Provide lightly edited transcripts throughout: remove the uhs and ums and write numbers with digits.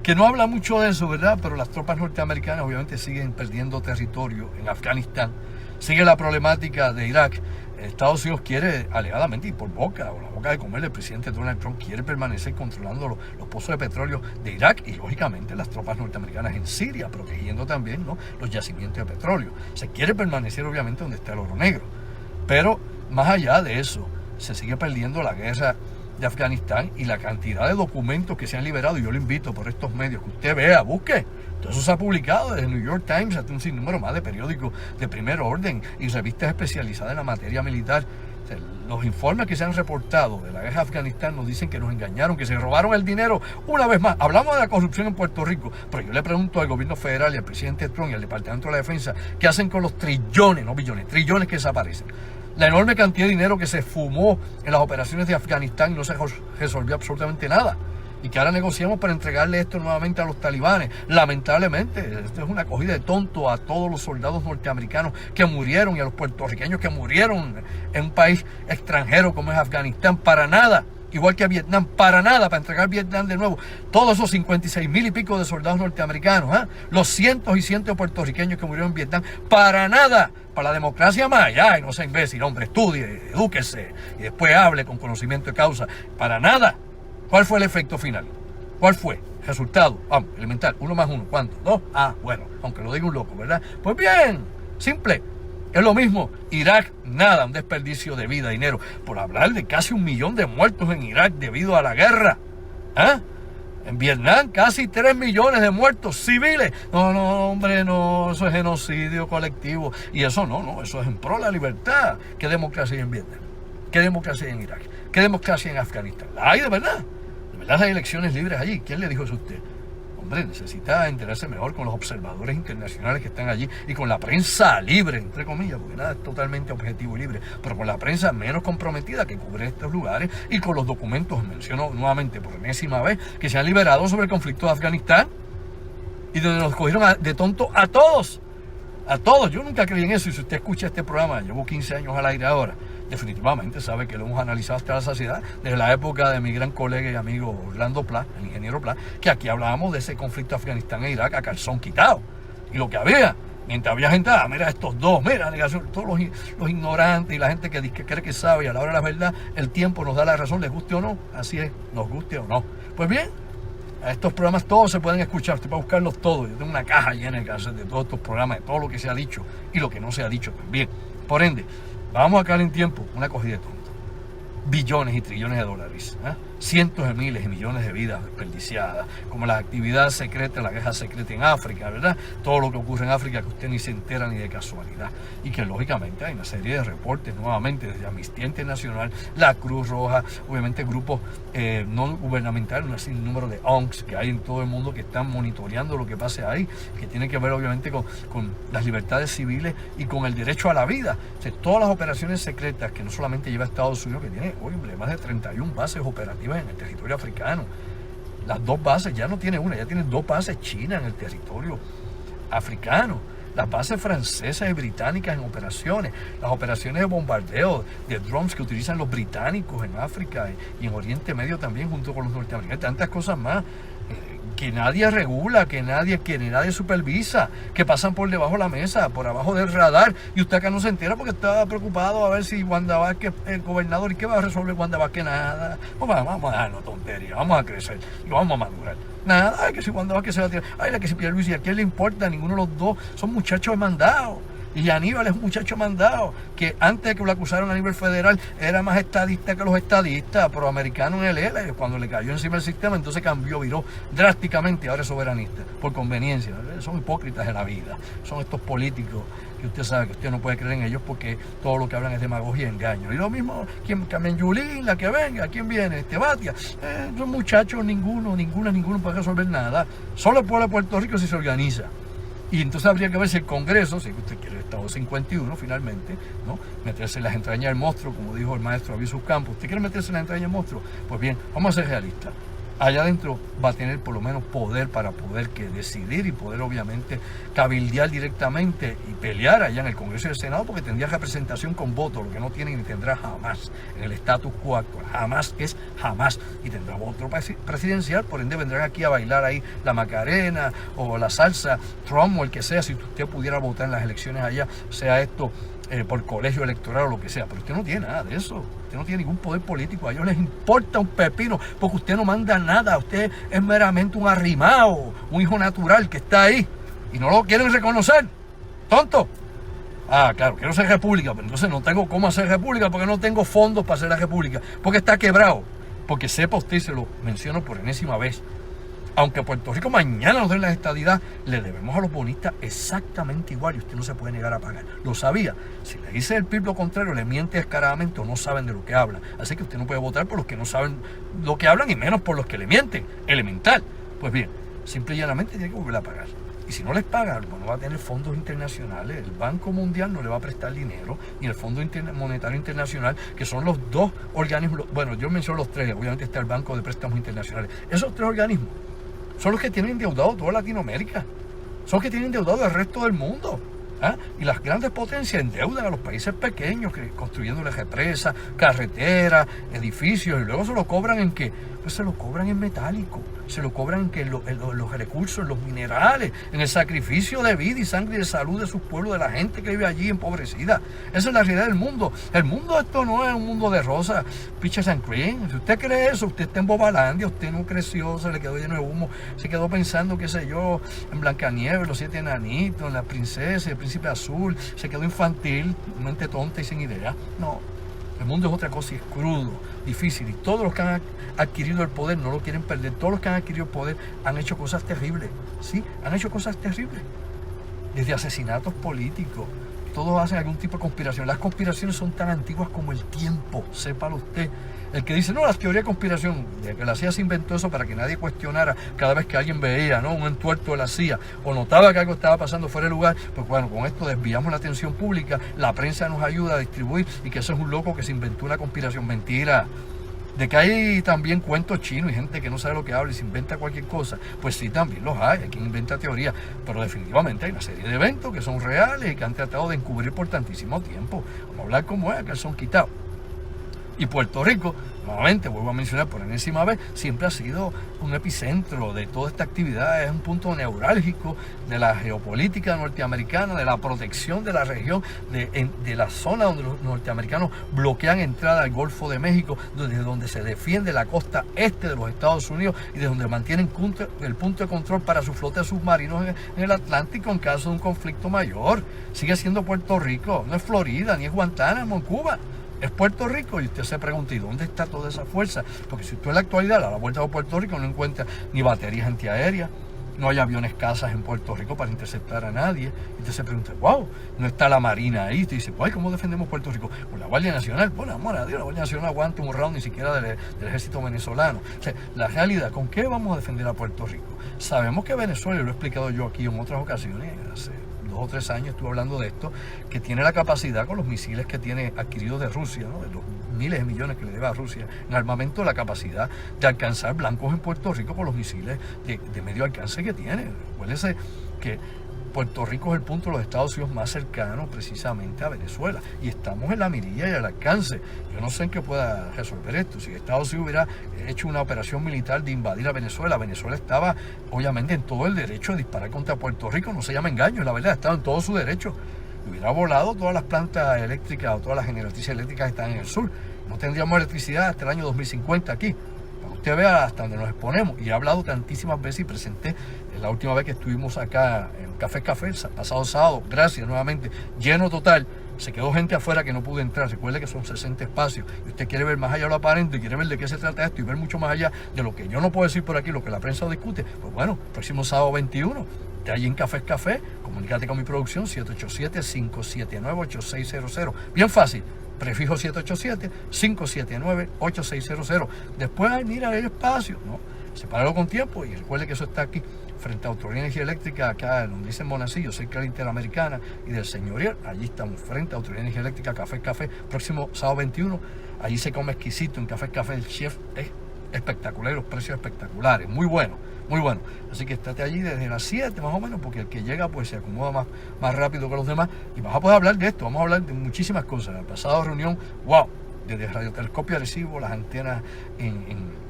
que no habla mucho de eso, ¿verdad? Pero las tropas norteamericanas obviamente siguen perdiendo territorio en Afganistán. Sigue la problemática de Irak. Estados Unidos quiere, alegadamente y por boca, o la boca de comer, el presidente Donald Trump quiere permanecer controlando los pozos de petróleo de Irak y, lógicamente, las tropas norteamericanas en Siria, protegiendo también, ¿no?, los yacimientos de petróleo. Se quiere permanecer, obviamente, donde está el oro negro. Pero, más allá de eso, se sigue perdiendo la guerra de Afganistán y la cantidad de documentos que se han liberado. Y yo lo invito por estos medios que usted vea, busque. Todo eso se ha publicado desde el New York Times hasta un sinnúmero más de periódicos de primer orden y revistas especializadas en la materia militar. O sea, los informes que se han reportado de la guerra de Afganistán nos dicen que nos engañaron, que se robaron el dinero una vez más. Hablamos de la corrupción en Puerto Rico, pero yo le pregunto al gobierno federal y al presidente Trump y al Departamento de la Defensa, ¿qué hacen con los trillones, no billones, trillones que desaparecen? La enorme cantidad de dinero que se fumó en las operaciones de Afganistán y no se resolvió absolutamente nada. Y que ahora negociamos para entregarle esto nuevamente a los talibanes. Lamentablemente, esto es una acogida de tonto a todos los soldados norteamericanos que murieron y a los puertorriqueños que murieron en un país extranjero como es Afganistán. Para nada, igual que a Vietnam, para nada, para entregar Vietnam de nuevo. Todos esos 56,000 y pico de soldados norteamericanos, los cientos y cientos de puertorriqueños que murieron en Vietnam, para nada. Para la democracia más allá, y no sea imbécil, hombre, estudie, edúquese y después hable con conocimiento de causa. Para nada. ¿Cuál fue el efecto final? ¿Cuál fue? Resultado, vamos, elemental, 1 más 1, ¿cuánto? 2. Bueno, aunque lo diga un loco, ¿verdad? Pues bien, simple, es lo mismo. Irak, nada, un desperdicio de vida, dinero. Por hablar de casi 1 millón de muertos en Irak debido a la guerra. En Vietnam, casi 3 millones de muertos civiles. No, hombre, no, eso es genocidio colectivo. Y eso no, eso es en pro de la libertad. ¿Qué democracia hay en Vietnam? ¿Qué democracia hay en Irak? ¿Qué democracia hay en Afganistán? ¿La hay de verdad? ¿De verdad hay elecciones libres allí? ¿Quién le dijo eso a usted? Hombre, necesita enterarse mejor con los observadores internacionales que están allí y con la prensa libre, entre comillas, porque nada es totalmente objetivo y libre, pero con la prensa menos comprometida que cubre estos lugares y con los documentos, menciono nuevamente por enésima vez, que se han liberado sobre el conflicto de Afganistán y donde nos cogieron de tonto a todos. A todos. Yo nunca creí en eso y si usted escucha este programa, llevo 15 años al aire ahora, definitivamente sabe que lo hemos analizado hasta la saciedad desde la época de mi gran colega y amigo Orlando Pla, el ingeniero Pla, que aquí hablábamos de ese conflicto de Afganistán e Irak a calzón quitado. Y lo que había, mientras había gente, mira estos dos, mira, todos los ignorantes y la gente que cree que sabe y a la hora de la verdad, el tiempo nos da la razón, les guste o no, así es, nos guste o no. Pues bien, a estos programas todos se pueden escuchar, usted puede buscarlos todos. Yo tengo una caja llena de todos estos programas, de todo lo que se ha dicho y lo que no se ha dicho también. Por ende, vamos a caer en tiempo una cogida de tonto. Billones y trillones de dólares, cientos de miles y millones de vidas desperdiciadas, como la actividad secreta, la guerra secreta en África, ¿verdad? Todo lo que ocurre en África que usted ni se entera ni de casualidad. Y que lógicamente hay una serie de reportes nuevamente desde Amnistía Internacional, la Cruz Roja, obviamente grupos no gubernamentales, un sinnúmero de ONGs que hay en todo el mundo que están monitoreando lo que pase ahí, que tiene que ver obviamente con las libertades civiles y con el derecho a la vida. O sea, todas las operaciones secretas que no solamente lleva Estados Unidos, que tiene más de 31 bases operativas en el territorio africano. Las 2 bases, ya no tiene una, ya tienen 2 bases chinas en el territorio africano. Las bases francesas y británicas en operaciones, las operaciones de bombardeo de drones que utilizan los británicos en África y en Oriente Medio también junto con los norteamericanos, tantas cosas más que nadie regula, que nadie supervisa, que pasan por debajo de la mesa, por abajo del radar, y usted acá no se entera porque está preocupado a ver si Wanda Vázquez, el gobernador, ¿y qué va a resolver Wanda Vázquez? Nada. Vamos a darnos tonterías, vamos a crecer y vamos a madurar. Nada, que si Wanda Vázquez se va a tirar, la que si Pierluisi, ¿a quién le importa? Ninguno de los dos son muchachos mandados. Y Aníbal es un muchacho mandado que antes de que lo acusaron a nivel federal era más estadista que los estadistas, proamericano en el ELA, y cuando le cayó encima el sistema entonces viró drásticamente y ahora es soberanista, por conveniencia. Son hipócritas de la vida, son estos políticos que usted sabe que usted no puede creer en ellos porque todo lo que hablan es demagogia y engaño. Y lo mismo, Carmen Yulín, la que venga, ¿quién viene? Batia. Son muchachos, ninguno puede resolver nada. Solo el pueblo de Puerto Rico si se organiza. Y entonces habría que ver si el Congreso, si usted quiere el Estado 51 finalmente, ¿no?, meterse en las entrañas del monstruo, como dijo el maestro Avisus Campos. ¿Usted quiere meterse en las entrañas del monstruo? Pues bien, vamos a ser realistas. allá adentro va a tener por lo menos poder para poder decidir y poder obviamente cabildear directamente y pelear allá en el Congreso y el Senado, porque tendría representación con voto, lo que no tiene ni tendrá jamás en el status quo actual. Jamás es jamás. Y tendrá voto presidencial, por ende vendrán aquí a bailar ahí la Macarena o la salsa, Trump o el que sea, si usted pudiera votar en las elecciones allá, sea esto por colegio electoral o lo que sea. Pero usted no tiene nada de eso. Usted no tiene ningún poder político. A ellos les importa un pepino, porque usted no manda nada. Usted es meramente un arrimado, un hijo natural que está ahí y no lo quieren reconocer. ¡Tonto! Ah, claro, quiero ser república, pero entonces no tengo cómo hacer república porque no tengo fondos para hacer la república, porque está quebrado. Porque sepa usted, se lo menciono por enésima vez, aunque Puerto Rico mañana nos den la estadidad, le debemos a los bonistas exactamente igual y usted no se puede negar a pagar. Lo sabía. Si le dice el PIB lo contrario, le miente descaradamente o no saben de lo que hablan. Así que usted no puede votar por los que no saben lo que hablan y menos por los que le mienten. Elemental. Pues bien, simple y llanamente tiene que volver a pagar. Y si no les paga, no va a tener fondos internacionales. El Banco Mundial no le va a prestar dinero, ni el Fondo Monetario Internacional, que son los dos organismos. Bueno, yo menciono los tres, obviamente está el Banco de Préstamos Internacionales. Esos tres organismos son los que tienen endeudado toda Latinoamérica, son los que tienen endeudado el resto del mundo. ¿Ah? Y las grandes potencias endeudan a los países pequeños, construyéndoles represas, carreteras, edificios, y luego se lo cobran en qué. Pues se lo cobran en metálico, se lo cobran en los recursos, en los minerales, en el sacrificio de vida y sangre y de salud de sus pueblos, de la gente que vive allí empobrecida. Esa es la realidad del mundo. El mundo, esto no es un mundo de rosas, peaches and cream. Si usted cree eso, usted está en Bobalandia, usted no creció, se le quedó lleno de humo, se quedó pensando, qué sé yo, en Blancanieves, los 7 enanitos, en la princesa, el príncipe azul, se quedó infantil, mente tonta y sin idea. No. El mundo es otra cosa y es crudo, difícil. Y todos los que han adquirido el poder no lo quieren perder. Todos los que han adquirido el poder han hecho cosas terribles. Sí, han hecho cosas terribles. Desde asesinatos políticos. Todos hacen algún tipo de conspiración. Las conspiraciones son tan antiguas como el tiempo, sépalo usted. El que dice, no, la teoría de conspiración, de que la CIA se inventó eso para que nadie cuestionara cada vez que alguien veía, ¿no?, un entuerto de la CIA o notaba que algo estaba pasando fuera de lugar, pues bueno, con esto desviamos la atención pública, la prensa nos ayuda a distribuir y que eso es un loco que se inventó una conspiración. Mentira. De que hay también cuentos chinos y gente que no sabe lo que habla y se inventa cualquier cosa, pues sí, también los hay quien inventa teorías, pero definitivamente hay una serie de eventos que son reales y que han tratado de encubrir por tantísimo tiempo. Vamos a hablar como es, que son quitados. Y Puerto Rico, nuevamente vuelvo a mencionar por enésima vez, siempre ha sido un epicentro de toda esta actividad, es un punto neurálgico de la geopolítica norteamericana, de la protección de la región, de la zona donde los norteamericanos bloquean entrada al Golfo de México, desde donde se defiende la costa este de los Estados Unidos y de donde mantienen el punto de control para su flota de submarinos en el Atlántico en caso de un conflicto mayor. Sigue siendo Puerto Rico, no es Florida, ni es Guantánamo, en Cuba. Es Puerto Rico y usted se pregunta, ¿y dónde está toda esa fuerza? Porque si usted en la actualidad a la vuelta de Puerto Rico no encuentra ni baterías antiaéreas, no hay aviones cazas en Puerto Rico para interceptar a nadie. Y usted se pregunta, wow, no está la Marina ahí. Usted dice, guay, ¿cómo defendemos Puerto Rico? Pues la Guardia Nacional, bueno, amor a Dios, la Guardia Nacional aguanta un round ni siquiera del ejército venezolano. O sea, la realidad, ¿con qué vamos a defender a Puerto Rico? Sabemos que Venezuela, y lo he explicado yo aquí en otras ocasiones, hace 2 o 3 años estuve hablando de esto, que tiene la capacidad con los misiles que tiene adquiridos de Rusia, ¿no?, de los miles de millones que le debe a Rusia en armamento, la capacidad de alcanzar blancos en Puerto Rico con los misiles de medio alcance que tiene. Acuérdense que Puerto Rico es el punto de los Estados Unidos más cercano precisamente a Venezuela y estamos en la mirilla y al alcance. Yo no sé en qué pueda resolver esto. Si Estados Unidos hubiera hecho una operación militar de invadir a Venezuela, Venezuela estaba obviamente en todo el derecho de disparar contra Puerto Rico, no se llama engaño, la verdad, estaba en todo su derecho. Hubiera volado todas las plantas eléctricas o todas las generatrices eléctricas que están en el sur. No tendríamos electricidad hasta el año 2050 aquí. Para que usted vea hasta donde nos exponemos. Y he hablado tantísimas veces y presenté la última vez que estuvimos acá en Café, el pasado sábado, gracias nuevamente, lleno total. Se quedó gente afuera que no pudo entrar. Recuerde que son 60 espacios. Y usted quiere ver más allá de lo aparente y quiere ver de qué se trata esto y ver mucho más allá de lo que yo no puedo decir por aquí, lo que la prensa discute. Pues bueno, próximo sábado 21, de allí en Café, comunícate con mi producción, 787-579-8600. Bien fácil. Prefijo 787-579-8600. Después, ay, mira el espacio. No, sepáralo con tiempo y recuerde que eso está aquí, frente a Autoridad de Energía Eléctrica, acá donde dice Monacillo, cerca de la Interamericana y del Señorial. Allí estamos, frente a Autoridad de Energía Eléctrica, Café, próximo sábado 21. Allí se come exquisito en Café, el chef es espectacular, los precios espectaculares, muy bueno, muy bueno. Así que estate allí desde las 7 más o menos, porque el que llega pues se acomoda más rápido que los demás, y vas a poder hablar de esto, vamos a hablar de muchísimas cosas. La pasada reunión, wow, desde Radiotelescopio Arecibo, las antenas en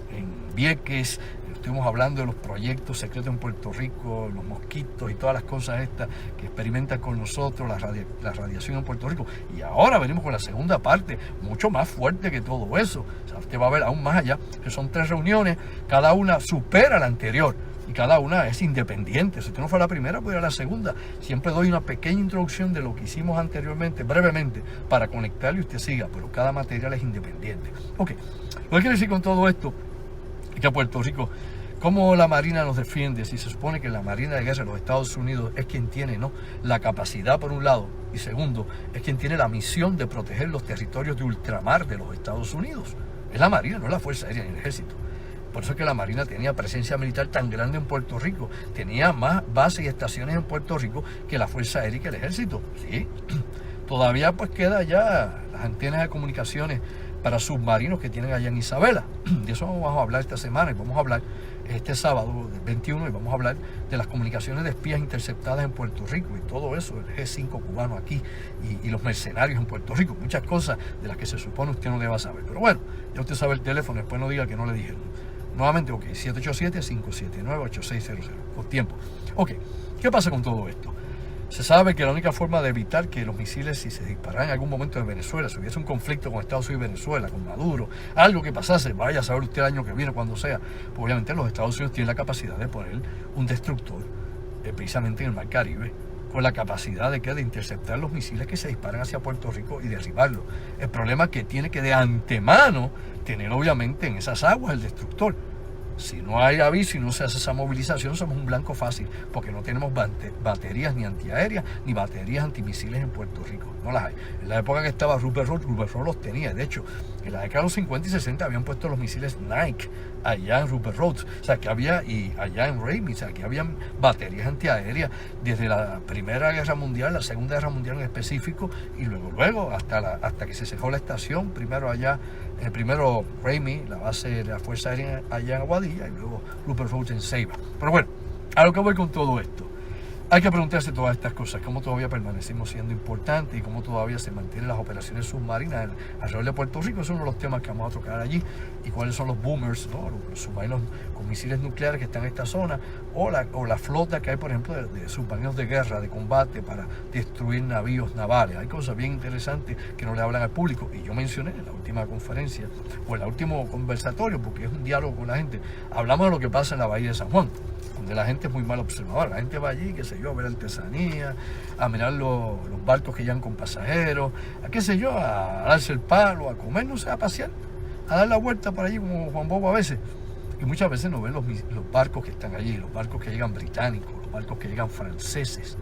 Vieques, estuvimos hablando de los proyectos secretos en Puerto Rico, los mosquitos y todas las cosas estas que experimentan con nosotros, la radiación en Puerto Rico. Y ahora venimos con la segunda parte, mucho más fuerte que todo eso. O sea, usted va a ver aún más allá, que son 3 reuniones, cada una supera la anterior y cada una es independiente. Si usted no fue a la primera, puede ir a la segunda. Siempre doy una pequeña introducción de lo que hicimos anteriormente, brevemente, para conectarle y usted siga, pero cada material es independiente. Ok, lo que quiero decir con todo esto que a Puerto Rico, ¿cómo la Marina nos defiende? Si se supone que la Marina de Guerra de los Estados Unidos es quien tiene, ¿no?, la capacidad por un lado, y segundo, es quien tiene la misión de proteger los territorios de ultramar de los Estados Unidos. Es la Marina, no es la Fuerza Aérea ni el Ejército. Por eso es que la Marina tenía presencia militar tan grande en Puerto Rico, tenía más bases y estaciones en Puerto Rico que la Fuerza Aérea y que el Ejército. Sí, todavía pues queda ya las antenas de comunicaciones para submarinos que tienen allá en Isabela. De eso vamos a hablar esta semana, y vamos a hablar este sábado del 21, y vamos a hablar de las comunicaciones de espías interceptadas en Puerto Rico y todo eso, el G5 cubano aquí y los mercenarios en Puerto Rico, muchas cosas de las que se supone usted no deba saber. Pero bueno, ya usted sabe el teléfono, después no diga que no le dijeron. Nuevamente, ok, 787-579-8600, con tiempo. Ok, ¿qué pasa con todo esto? Se sabe que la única forma de evitar que los misiles, si se dispararan en algún momento en Venezuela, si hubiese un conflicto con Estados Unidos y Venezuela, con Maduro, algo que pasase, vaya a saber usted el año que viene, cuando sea, pues obviamente los Estados Unidos tienen la capacidad de poner un destructor precisamente en el Mar Caribe, con la capacidad de interceptar los misiles que se disparan hacia Puerto Rico y derribarlos. El problema es que tiene que de antemano tener obviamente en esas aguas el destructor. Si no hay aviso y no se hace esa movilización, somos un blanco fácil, porque no tenemos baterías ni antiaéreas ni baterías antimisiles en Puerto Rico. No las hay. En la época que estaba Rupert Roth los tenía. De hecho, en la década de los 50 y 60 habían puesto los misiles Nike allá en Rupert Roth. O sea, que había, y allá en Ramey, o sea, que habían baterías antiaéreas desde la Primera Guerra Mundial, la Segunda Guerra Mundial en específico, y luego hasta que se cerró la estación, primero Ramey, la base de la Fuerza Aérea allá en Aguadilla, y luego Rupert Roth en Ceiba. Pero bueno, a lo que voy con todo esto, hay que preguntarse todas estas cosas, cómo todavía permanecemos siendo importantes y cómo todavía se mantienen las operaciones submarinas alrededor de Puerto Rico. Es uno de los temas que vamos a tocar allí, y cuáles son los boomers, ¿no?, los submarinos con misiles nucleares que están en esta zona, o la flota que hay, por ejemplo, de submarinos de guerra, de combate para destruir navíos navales. Hay cosas bien interesantes que no le hablan al público, y yo mencioné en la última conferencia o en el último conversatorio, porque es un diálogo con la gente, hablamos de lo que pasa en la Bahía de San Juan, donde la gente es muy mal observadora. La gente va allí, qué sé yo, a ver artesanía, a mirar los barcos que llegan con pasajeros, a qué sé yo, a darse el palo, a comer, no sé, a pasear, a dar la vuelta por allí como Juan Bobo a veces. Y muchas veces no ven los barcos que están allí, los barcos que llegan británicos, los barcos que llegan franceses.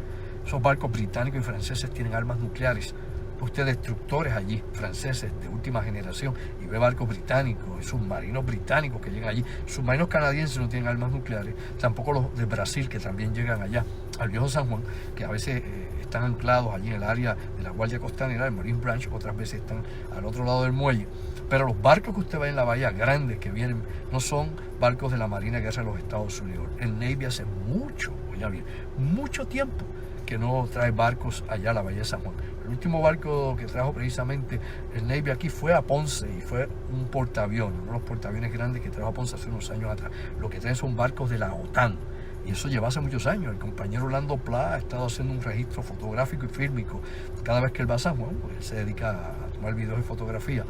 Esos barcos británicos y franceses tienen armas nucleares. Usted destructores allí, franceses de última generación, y ve barcos británicos y submarinos británicos que llegan allí. Submarinos canadienses no tienen armas nucleares, tampoco los de Brasil, que también llegan allá al viejo San Juan, que a veces están anclados allí en el área de la Guardia Costanera, el Marine Branch, otras veces están al otro lado del muelle. Pero los barcos que usted ve en la bahía, grandes que vienen, no son barcos de la Marina de Guerra de los Estados Unidos. El Navy hace mucho tiempo que no trae barcos allá a la bahía de San Juan. El último barco que trajo precisamente el Navy aquí fue a Ponce, y fue un portaaviones, uno de los portaaviones grandes que trajo a Ponce hace unos años atrás. Lo que traen son barcos de la OTAN, y eso lleva hace muchos años. El compañero Orlando Pla ha estado haciendo un registro fotográfico y fílmico. Cada vez que él va a San Juan, pues él se dedica a tomar videos y fotografías,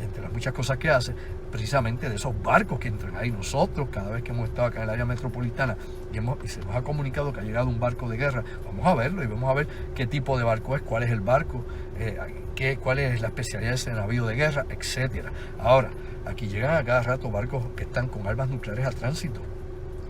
entre las muchas cosas que hace, precisamente de esos barcos que entran ahí. Nosotros, cada vez que hemos estado acá en el área metropolitana y se nos ha comunicado que ha llegado un barco de guerra, vamos a verlo y vamos a ver qué tipo de barco es, cuál es el barco, cuál es la especialidad de ese navío de guerra, etcétera. Ahora, aquí llegan a cada rato barcos que están con armas nucleares a tránsito,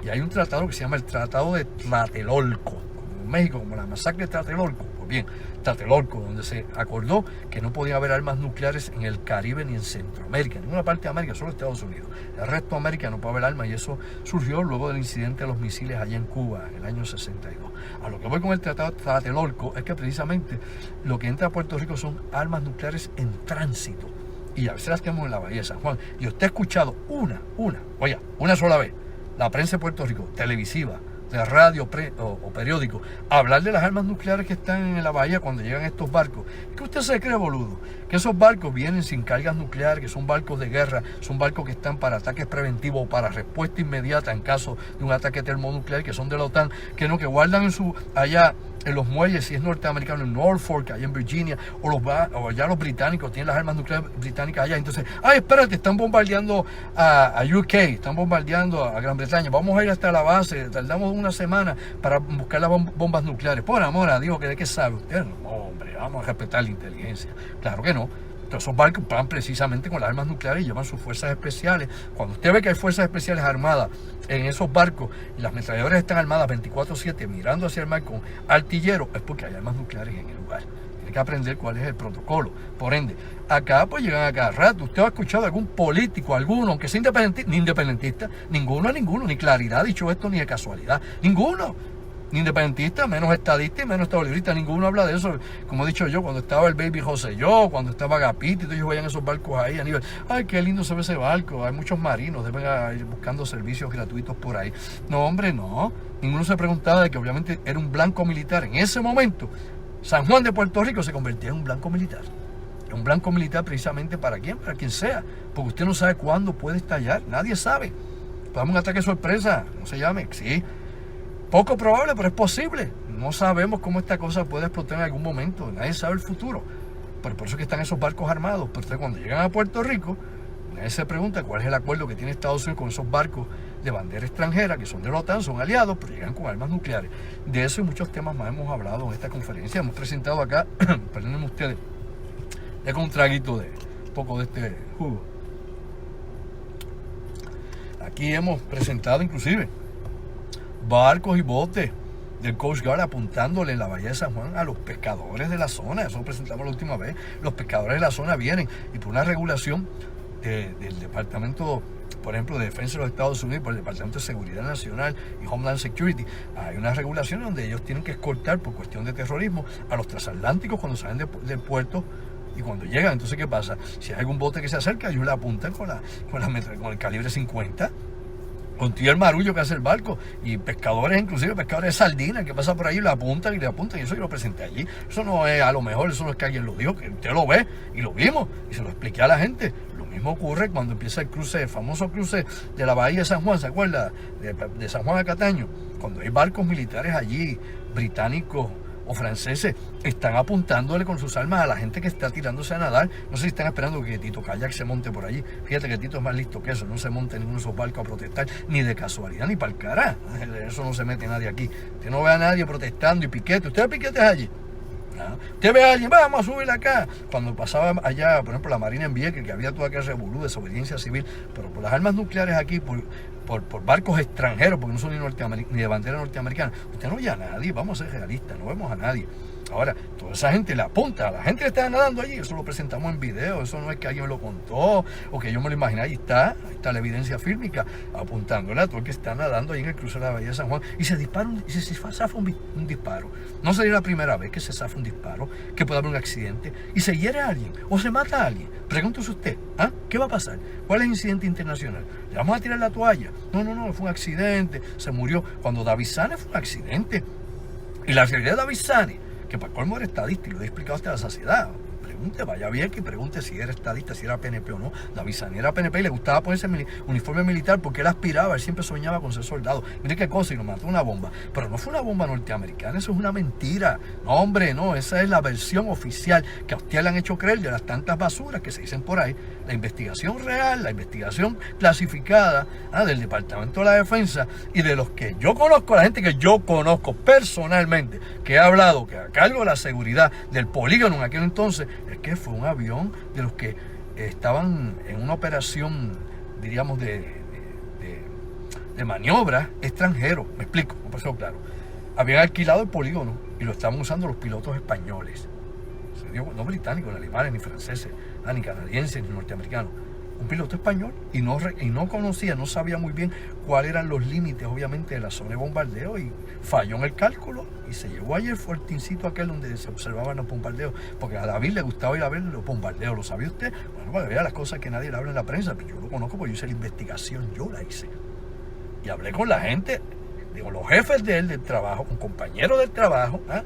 y hay un tratado que se llama el Tratado de Tlatelolco, como en México, como la masacre de Tlatelolco. Pues bien, Tlatelolco, donde se acordó que no podía haber armas nucleares en el Caribe ni en Centroamérica, en ninguna parte de América, solo Estados Unidos. El resto de América no puede haber armas, y eso surgió luego del incidente de los misiles allá en Cuba en el año 62. A lo que voy con el Tratado de Tlatelolco es que precisamente lo que entra a Puerto Rico son armas nucleares en tránsito. y a veces las tenemos en la Bahía de San Juan. Y usted ha escuchado una sola vez, la prensa de Puerto Rico, televisiva, de radio o periódico, hablar de las armas nucleares que están en la bahía cuando llegan estos barcos. ¿Qué usted se cree, boludo? Que esos barcos vienen sin cargas nucleares, que son barcos de guerra, son barcos que están para ataques preventivos o para respuesta inmediata en caso de un ataque termonuclear, que son de la OTAN, que guardan allá en los muelles, si es norteamericano, en Norfolk, allá en Virginia, o allá los británicos tienen las armas nucleares británicas allá. Entonces, espérate, están bombardeando a UK, están bombardeando a Gran Bretaña, vamos a ir hasta la base, tardamos una semana para buscar las bombas nucleares. Por amor a Dios, ¿de qué sabe usted? No, hombre, vamos a respetar la inteligencia. Claro que no. Entonces, esos barcos van precisamente con las armas nucleares y llevan sus fuerzas especiales. Cuando usted ve que hay fuerzas especiales armadas en esos barcos y las ametralladoras están armadas 24/7 mirando hacia el mar con artilleros, es porque hay armas nucleares en el lugar. Tiene que aprender cuál es el protocolo. Por ende, acá pues llegan a cada rato. ¿Usted ha escuchado algún político, alguno, aunque sea independentista? Ninguno, ni Claridad ha dicho esto ni de casualidad. Ninguno. Ni independentista, menos estadista y menos estadolista. Ninguno habla de eso. Como he dicho yo, cuando estaba el Baby José cuando estaba Agapito, y ellos vayan esos barcos ahí a nivel. Ay, qué lindo se ve ese barco. Hay muchos marinos, deben ir buscando servicios gratuitos por ahí. No, hombre, no. Ninguno se preguntaba de que obviamente era un blanco militar. En ese momento, San Juan de Puerto Rico se convertía en un blanco militar. Un blanco militar precisamente ¿para quién? Para quien sea. Porque usted no sabe cuándo puede estallar. Nadie sabe. Podemos un ataque sorpresa. No se llame. Sí. Poco probable, pero es posible. No sabemos cómo esta cosa puede explotar en algún momento. Nadie sabe el futuro. Pero por eso es que están esos barcos armados. Pero ustedes cuando llegan a Puerto Rico, nadie se pregunta cuál es el acuerdo que tiene Estados Unidos con esos barcos de bandera extranjera, que son de la OTAN, son aliados, pero llegan con armas nucleares. De eso y muchos temas más hemos hablado en esta conferencia. Hemos presentado acá, perdónenme ustedes, ya con un traguito de un poco de este jugo. Aquí hemos presentado inclusive barcos y botes del Coast Guard apuntándole en la Bahía de San Juan a los pescadores de la zona. Eso lo presentamos la última vez. Los pescadores de la zona vienen y por una regulación del Departamento, por ejemplo, de Defensa de los Estados Unidos, por el Departamento de Seguridad Nacional y Homeland Security, hay una regulación donde ellos tienen que escoltar por cuestión de terrorismo a los transatlánticos cuando salen del puerto y cuando llegan. Entonces, ¿qué pasa? Si hay algún bote que se acerca, ellos le apuntan con el calibre 50. Con todo el marullo que hace el barco, y pescadores, inclusive pescadores de sardinas que pasan por ahí, le apuntan, y eso yo lo presenté allí. Eso no es, a lo mejor, eso no es que alguien lo dijo, que usted lo ve, y lo vimos, y se lo expliqué a la gente. Lo mismo ocurre cuando empieza el famoso cruce de la Bahía de San Juan, ¿se acuerda? De San Juan a Cataño, cuando hay barcos militares allí, británicos o franceses, están apuntándole con sus armas a la gente que está tirándose a nadar. No sé si están esperando que Tito Kayak se monte por allí. Fíjate que Tito es más listo que eso, no se monte en ninguno de esos barcos a protestar, ni de casualidad, ni para el cara. Eso no se mete nadie aquí. Usted no ve a nadie protestando y piquete. ¿Usted ve piquetes allí? ¿Ah? Usted ve a alguien, vamos a subir acá. Cuando pasaba allá, por ejemplo, la Marina en Vieques, que había toda aquella revolú, desobediencia civil, pero por las armas nucleares aquí, por barcos extranjeros, porque no son ni de bandera norteamericana, usted no ve a nadie. Vamos a ser realistas, no vemos a nadie. Ahora, toda esa gente le apunta a la gente que está nadando allí. Eso lo presentamos en video. Eso no es que alguien me lo contó o que yo me lo imaginé. Ahí está la evidencia fílmica apuntándole a todo el que está nadando ahí en el cruce de la Bahía de San Juan. Y se dispara, se zafa un disparo. No sería la primera vez que se zafa un disparo, que puede haber un accidente y se hiere a alguien o se mata a alguien. Pregúntese usted, ¿qué va a pasar? ¿Cuál es el incidente internacional? ¿Le vamos a tirar la toalla? No, fue un accidente, se murió. Cuando David Sane fue un accidente. Y la realidad de David Sane, que para colmo era estadista, y lo he explicado hasta la saciedad. Pregunte, vaya bien que pregunte si era estadista, si era PNP o no. David Sane era PNP y le gustaba ponerse uniforme militar porque él aspiraba, él siempre soñaba con ser soldado. Mire qué cosa, y lo mató una bomba. Pero no fue una bomba norteamericana, eso es una mentira. No, hombre, no, esa es la versión oficial que a usted le han hecho creer de las tantas basuras que se dicen por ahí. La investigación real, la investigación clasificada del Departamento de la Defensa y de los que yo conozco, la gente que yo conozco personalmente, que he hablado, que a cargo de la seguridad del polígono en aquel entonces, es que fue un avión de los que estaban en una operación, diríamos, de maniobra extranjero. Me explico, no pasó claro. Habían alquilado el polígono y lo estaban usando los pilotos españoles. No británicos, ni alemanes, ni franceses, ni canadienses, ni norteamericanos. un piloto español, y no conocía, no sabía muy bien cuáles eran los límites, obviamente, de la zona de bombardeo, y falló en el cálculo y se llevó ayer fortincito aquel donde se observaban los bombardeos, porque a David le gustaba ir a ver los bombardeos. ¿Lo sabía usted? Bueno, para que vea las cosas que nadie le habla en la prensa, pero yo lo conozco porque yo hice la investigación, yo la hice. Y hablé con la gente, digo, los jefes de él del trabajo, con compañeros del trabajo, ¿eh?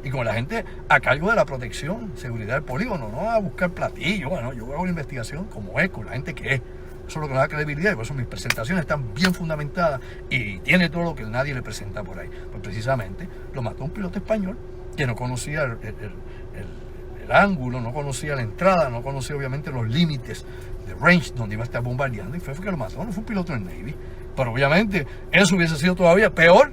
Y con la gente a cargo de la protección, seguridad del polígono, no a buscar platillos. Bueno, yo hago una investigación como es, con la gente que es. Eso es lo que me da credibilidad, y por eso mis presentaciones están bien fundamentadas y tiene todo lo que nadie le presenta por ahí. Pues precisamente lo mató un piloto español que no conocía el ángulo, no conocía la entrada, no conocía obviamente los límites de range donde iba a estar bombardeando, y fue que lo mató. No fue un piloto del Navy, pero obviamente eso hubiese sido todavía peor.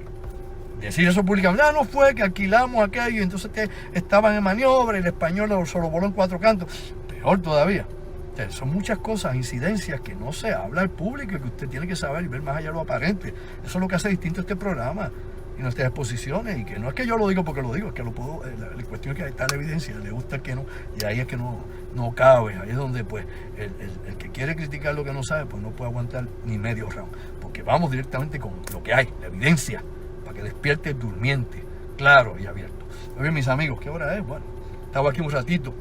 Decir eso públicamente, no fue que alquilamos aquello y entonces estaban en maniobra y el español solo voló en 4 cantos. Peor todavía. O sea, son muchas cosas, incidencias que no se habla al público y que usted tiene que saber y ver más allá de lo aparente. Eso es lo que hace distinto este programa y nuestras exposiciones, y que no es que yo lo digo porque lo digo, es que lo puedo, la cuestión es que está la evidencia, le gusta el que no, y ahí es que no cabe, ahí es donde pues el que quiere criticar lo que no sabe, pues no puede aguantar ni medio round, porque vamos directamente con lo que hay, la evidencia, para que despierte el durmiente, claro y abierto. Muy bien, mis amigos, ¿qué hora es? Bueno, estaba aquí un ratito,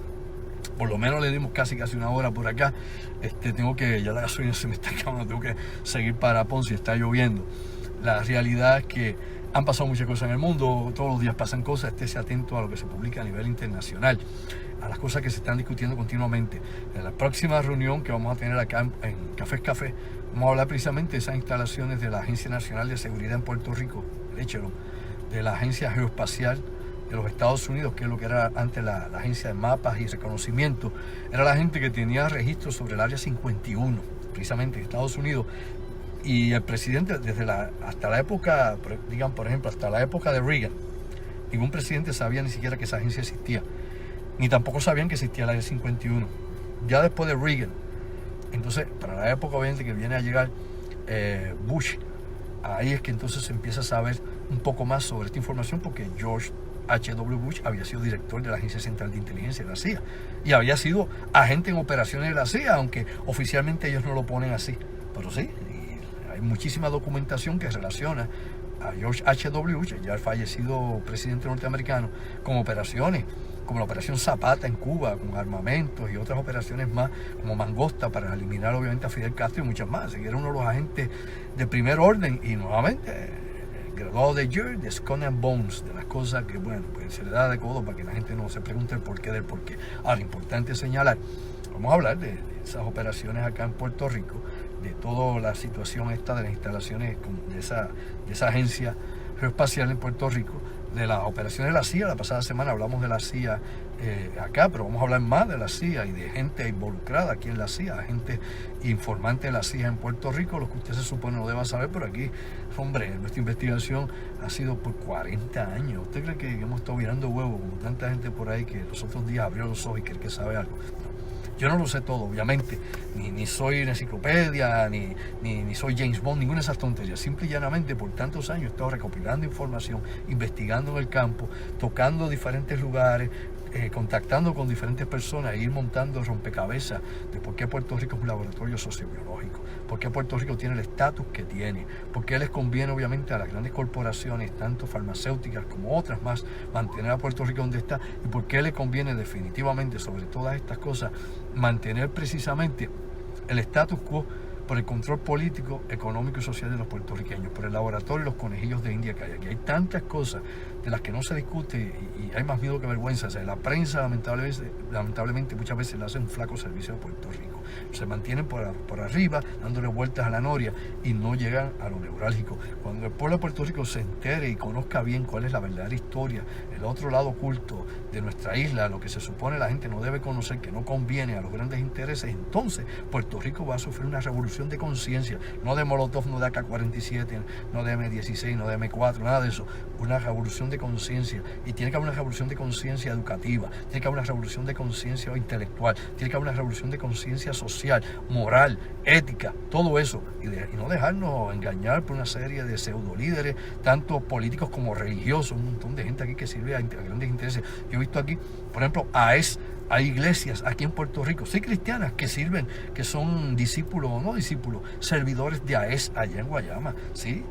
por lo menos le dimos casi una hora por acá. Tengo que, ya la gasolina se me está acabando, tengo que seguir para Ponce, está lloviendo. La realidad es que han pasado muchas cosas en el mundo, todos los días pasan cosas, estése atento a lo que se publica a nivel internacional, a las cosas que se están discutiendo continuamente. En la próxima reunión que vamos a tener acá en Café Café, vamos a hablar precisamente de esas instalaciones de la Agencia Nacional de Seguridad en Puerto Rico, el Echelon, de la Agencia Geoespacial de los Estados Unidos, que es lo que era antes la Agencia de Mapas y Reconocimiento. Era la gente que tenía registros sobre el Área 51, precisamente en Estados Unidos. Y el presidente, hasta la época, digan por ejemplo, hasta la época de Reagan, ningún presidente sabía ni siquiera que esa agencia existía, ni tampoco sabían que existía el Área 51. Ya después de Reagan, entonces, para la época obviamente que viene a llegar Bush, ahí es que entonces se empieza a saber un poco más sobre esta información, porque George H.W. Bush había sido director de la Agencia Central de Inteligencia de la CIA y había sido agente en operaciones de la CIA, aunque oficialmente ellos no lo ponen así, pero sí, y hay muchísima documentación que relaciona a George H.W. Bush, ya el fallecido presidente norteamericano, con operaciones como la operación Zapata en Cuba, con armamentos y otras operaciones más, como Mangosta, para eliminar obviamente a Fidel Castro y muchas más. Así que era uno de los agentes de primer orden, y nuevamente graduado de Year, de Skull and Bones, de las cosas que, bueno, pues se le da de codo para que la gente no se pregunte el porqué del porqué. Ahora, importante señalar, vamos a hablar de esas operaciones acá en Puerto Rico, de toda la situación esta de las instalaciones de esa agencia geoespacial en Puerto Rico, de las operaciones de la CIA. La pasada semana hablamos de la CIA acá, pero vamos a hablar más de la CIA y de gente involucrada aquí en la CIA, gente informante de la CIA en Puerto Rico, lo que usted se supone no deba saber, pero aquí, hombre, nuestra investigación ha sido por 40 años. ¿Usted cree que hemos estado mirando huevos como tanta gente por ahí que los otros días abrió los ojos y cree que sabe algo? Yo no lo sé todo, obviamente, ni soy una enciclopedia, ni soy James Bond, ninguna de esas tonterías. Simple y llanamente, por tantos años he estado recopilando información, investigando en el campo, tocando diferentes lugares, contactando con diferentes personas, e ir montando rompecabezas de por qué Puerto Rico es un laboratorio sociobiológico, por qué Puerto Rico tiene el estatus que tiene, por qué les conviene obviamente a las grandes corporaciones, tanto farmacéuticas como otras más, mantener a Puerto Rico donde está, y por qué le conviene definitivamente, sobre todas estas cosas, mantener precisamente el status quo por el control político, económico y social de los puertorriqueños, por el laboratorio y los conejillos de India que hay aquí. Hay tantas cosas de las que no se discute y hay más miedo que vergüenza. O sea, la prensa lamentablemente muchas veces le hace un flaco servicio a Puerto Rico. Se mantienen por arriba, dándole vueltas a la noria, y no llegan a lo neurálgico. Cuando el pueblo de Puerto Rico se entere y conozca bien cuál es la verdadera historia, el otro lado oculto de nuestra isla, lo que se supone la gente no debe conocer, que no conviene a los grandes intereses, entonces Puerto Rico va a sufrir una revolución de conciencia, no de Molotov, no de AK-47, no de M-16, no de M4, nada de eso, una revolución de conciencia. Y tiene que haber una revolución de conciencia educativa, tiene que haber una revolución de conciencia intelectual, tiene que haber una revolución de conciencia social, moral, ética, todo eso, y no dejarnos engañar por una serie de pseudo líderes, tanto políticos como religiosos, un montón de gente aquí que sirve a grandes intereses. Yo he visto aquí, por ejemplo, AES Hay iglesias aquí en Puerto Rico, sí cristianas, que sirven, que son discípulos o no discípulos, servidores de AES allá en Guayama, ¿sí?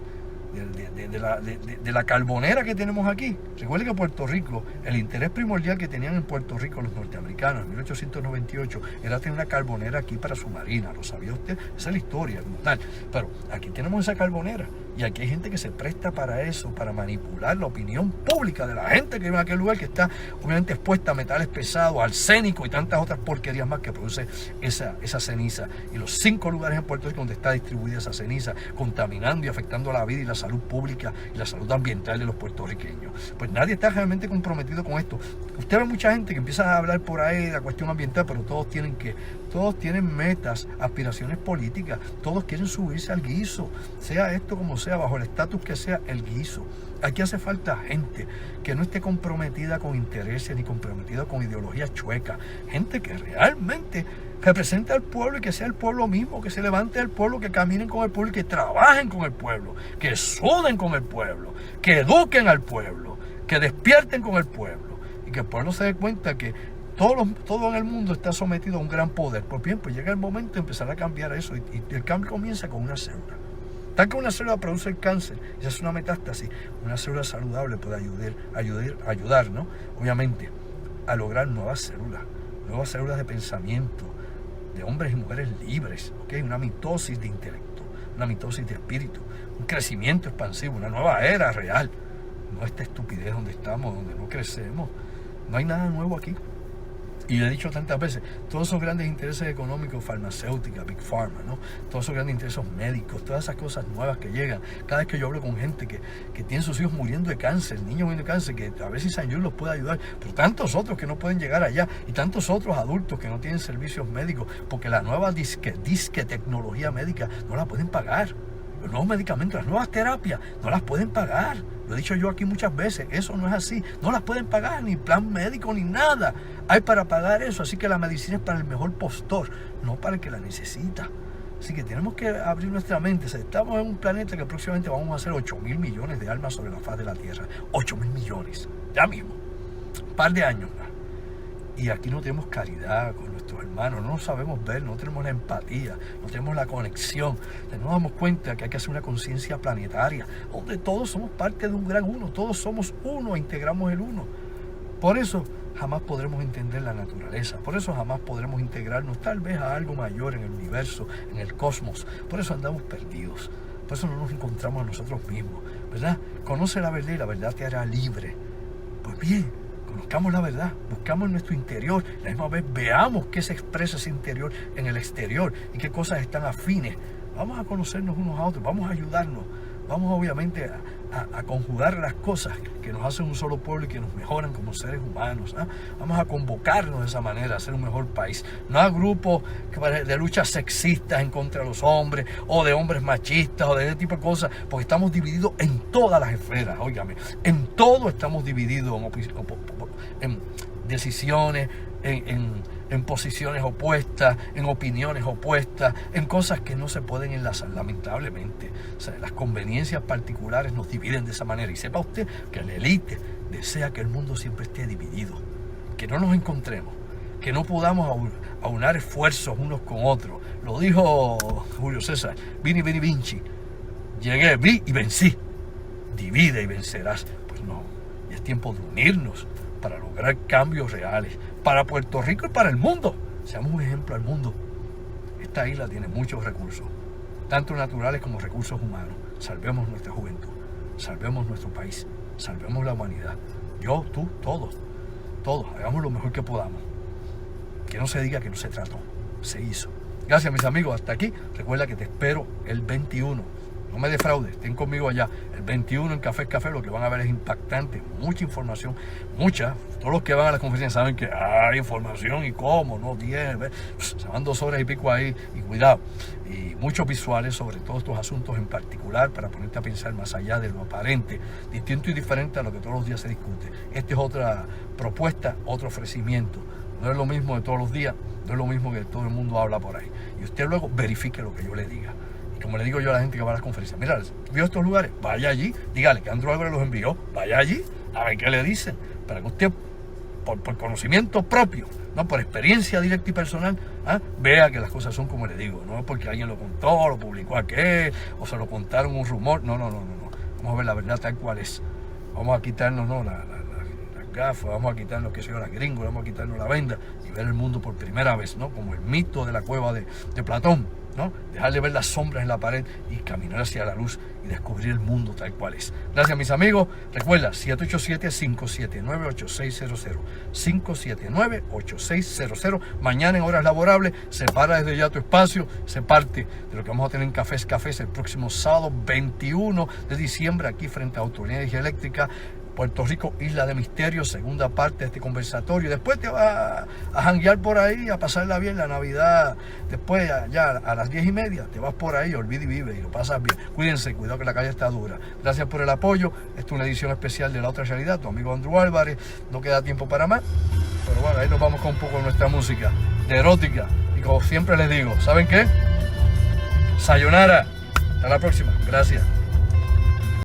De la carbonera que tenemos aquí. Recuerde que Puerto Rico, el interés primordial que tenían en Puerto Rico los norteamericanos en 1898 era tener una carbonera aquí para su marina. ¿Lo sabía usted? Esa es la historia como tal. Pero aquí tenemos esa carbonera y aquí hay gente que se presta para eso, para manipular la opinión pública de la gente que vive en aquel lugar, que está obviamente expuesta a metales pesados, arsénico y tantas otras porquerías más que produce esa ceniza. Y los 5 lugares en Puerto Rico donde está distribuida esa ceniza, contaminando y afectando la vida y la salud pública y la salud ambiental de los puertorriqueños. Pues nadie está realmente comprometido con esto. Usted ve mucha gente que empieza a hablar por ahí de la cuestión ambiental, pero todos tienen metas, aspiraciones políticas, todos quieren subirse al guiso, sea esto como sea, bajo el estatus que sea el guiso. Aquí hace falta gente que no esté comprometida con intereses ni comprometida con ideologías chuecas, gente que realmente represente al pueblo y que sea el pueblo mismo, que se levante el pueblo, que caminen con el pueblo y que trabajen con el pueblo, que suden con el pueblo, que eduquen al pueblo, que despierten con el pueblo y que el pueblo se dé cuenta que todo en el mundo está sometido a un gran poder. Pues bien, pues llega el momento de empezar a cambiar eso y el cambio comienza con una célula. Tal que una célula produce el cáncer y se hace una metástasis, una célula saludable puede ayudar, ¿no? Obviamente, a lograr nuevas células de pensamiento, de hombres y mujeres libres, ¿okay? Una mitosis de intelecto, una mitosis de espíritu, un crecimiento expansivo, una nueva era real. No esta estupidez donde estamos, donde no crecemos. No hay nada nuevo aquí. Y lo he dicho tantas veces, todos esos grandes intereses económicos, farmacéuticas, Big Pharma, ¿no? Todos esos grandes intereses médicos, todas esas cosas nuevas que llegan. Cada vez que yo hablo con gente que tiene sus hijos muriendo de cáncer, niños muriendo de cáncer, que a veces San Luis los puede ayudar, pero tantos otros que no pueden llegar allá y tantos otros adultos que no tienen servicios médicos porque la nueva disque tecnología médica no la pueden pagar. Los nuevos medicamentos, las nuevas terapias, no las pueden pagar. Lo he dicho yo aquí muchas veces, eso no es así. No las pueden pagar, ni plan médico, ni nada. Hay para pagar eso, así que la medicina es para el mejor postor, no para el que la necesita. Así que tenemos que abrir nuestra mente. Estamos en un planeta que próximamente vamos a hacer 8.000 millones de almas sobre la faz de la Tierra. 8.000 millones, ya mismo. Un par de años más. Y aquí no tenemos caridad con nuestros hermanos, no nos sabemos ver, no tenemos la empatía, no tenemos la conexión. No nos damos cuenta que hay que hacer una conciencia planetaria, donde todos somos parte de un gran uno, todos somos uno, integramos el uno. Por eso jamás podremos entender la naturaleza, por eso jamás podremos integrarnos tal vez a algo mayor en el universo, en el cosmos. Por eso andamos perdidos, por eso no nos encontramos a nosotros mismos, ¿verdad? Conoce la verdad y la verdad te hará libre. Pues bien, conozcamos la verdad, buscamos nuestro interior, a la misma vez veamos qué se expresa ese interior en el exterior y qué cosas están afines. Vamos a conocernos unos a otros, vamos a ayudarnos, vamos obviamente a conjugar las cosas que nos hacen un solo pueblo y que nos mejoran como seres humanos. Vamos a convocarnos de esa manera a ser un mejor país. No a grupos de luchas sexistas en contra de los hombres o de hombres machistas o de ese tipo de cosas, porque estamos divididos en todas las esferas, óigame, en todo estamos divididos en decisiones, en posiciones opuestas, en opiniones opuestas, en cosas que no se pueden enlazar, lamentablemente. O sea, las conveniencias particulares nos dividen de esa manera. Y sepa usted que la élite desea que el mundo siempre esté dividido, que no nos encontremos, que no podamos aunar esfuerzos unos con otros. Lo dijo Julio César, Vini Vini Vinci, llegué, vi y vencí. Divide y vencerás. Pues no, y es tiempo de unirnos para lograr cambios reales, para Puerto Rico y para el mundo. Seamos un ejemplo al mundo. Esta isla tiene muchos recursos, tanto naturales como recursos humanos. Salvemos nuestra juventud, salvemos nuestro país, salvemos la humanidad. Yo, tú, todos, hagamos lo mejor que podamos. Que no se diga que no se trató, se hizo. Gracias, mis amigos, hasta aquí. Recuerda que te espero el 21. No me defraudes, estén conmigo allá. El 21 en Café Café, lo que van a ver es impactante, mucha información, mucha. Todos los que van a la conferencia saben que hay información y cómo, no 10, se van 2 horas y pico ahí, y cuidado. Y muchos visuales sobre todos estos asuntos en particular para ponerte a pensar más allá de lo aparente, distinto y diferente a lo que todos los días se discute. Esta es otra propuesta, otro ofrecimiento. No es lo mismo de todos los días, no es lo mismo que todo el mundo habla por ahí. Y usted luego verifique lo que yo le diga. Como le digo yo a la gente que va a las conferencias, mira, ¿vio estos lugares? Vaya allí, dígale que Andrew Álvarez los envió, vaya allí, a ver qué le dicen, para que usted, por conocimiento propio, no por experiencia directa y personal, vea que las cosas son como le digo, no es porque alguien lo contó, lo publicó aquel, o se lo contaron un rumor, no. Vamos a ver la verdad tal cual es. Vamos a quitarnos las gafas, vamos a quitarnos que soy las gringos, vamos a quitarnos la venda y ver el mundo por primera vez, ¿no? Como el mito de la cueva de Platón, ¿no? Dejar de ver las sombras en la pared y caminar hacia la luz y descubrir el mundo tal cual es. Gracias, mis amigos. Recuerda, 787-579-8600. 579-8600. Mañana en horas laborables, separa desde ya tu espacio, se parte de lo que vamos a tener en Cafés el próximo sábado 21 de diciembre, aquí frente a Autoridad de Energía Eléctrica, Puerto Rico, Isla de Misterio, segunda parte de este conversatorio. Después te vas a janguear por ahí, a pasarla bien la Navidad. Después, ya a las 10:30, te vas por ahí, olvida y vive, y lo pasas bien. Cuídense, cuidado que la calle está dura. Gracias por el apoyo. Esta es una edición especial de La Otra Realidad, tu amigo Andrew Álvarez. No queda tiempo para más, pero bueno, ahí nos vamos con un poco de nuestra música, de erótica. Y como siempre les digo, ¿saben qué? Sayonara. Hasta la próxima. Gracias.